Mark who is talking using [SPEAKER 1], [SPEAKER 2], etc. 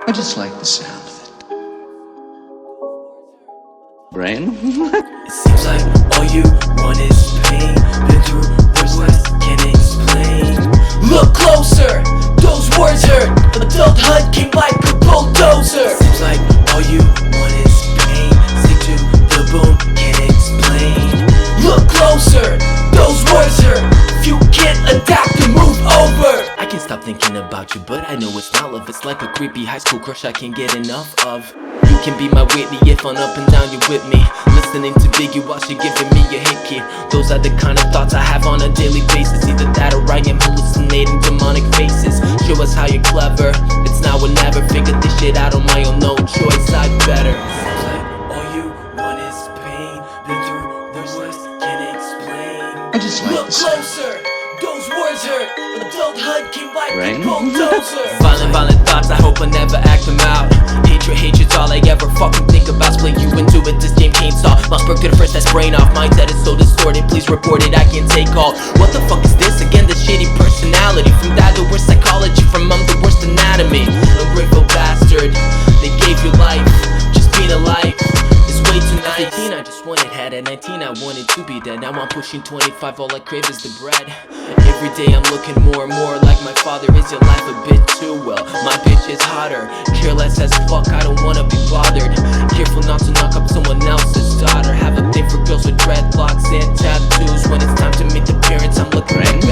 [SPEAKER 1] I just like the sound of it. Brain?
[SPEAKER 2] It seems like all you want is pain. Been through worse, can't explain. Look closer, those words hurt. Adulthood came like a bulldozer. Seems like all you want is pain. Stick to the bone, can't explain. Look closer, those words hurt. If you can't adapt and move over. I can't stop thinking about you, but I know it's not love. It's like a creepy high school crush I can't get enough of. You can be my Whitney if I'm up and down you with me. Listening to Biggie while she giving me a hickey. Those are the kind of thoughts I have on a daily basis. Either that or I am hallucinating demonic faces. Show us how you're clever, it's now or never. Figure this shit out on my own, no choice, I'd better. Seems like all you want is pain. Been through the worst, can't explain.
[SPEAKER 1] I just like
[SPEAKER 2] Look
[SPEAKER 1] the sound.
[SPEAKER 2] closer, those words hurt. Adulthood came like
[SPEAKER 1] Brain?
[SPEAKER 2] a bulldozer. Violent thoughts, I hope I never act them out. Hatred's all I ever fucking think about. Split you into it, this game can't solve. Must work to the first, that's brain off. Mindset is so distorted, please report it, I can't take all. What the fuck is this? Again, the shitty personality. From that the worst psychology, from the worst anatomy. Ungrateful bastard, they gave you life. Just being alive is way too nice. At 18 I just wanted head, at 19 I wanted to be dead. Now I'm pushing 25, all I crave is the bread. Every day I'm looking more and more like my father. Is your life a bit too well? My bitch is hotter, careless as fuck, I don't wanna be bothered. Careful not to knock up someone else's daughter. Have a thing for girls with dreadlocks and tattoos. When it's time to meet the parents, I'm looking back.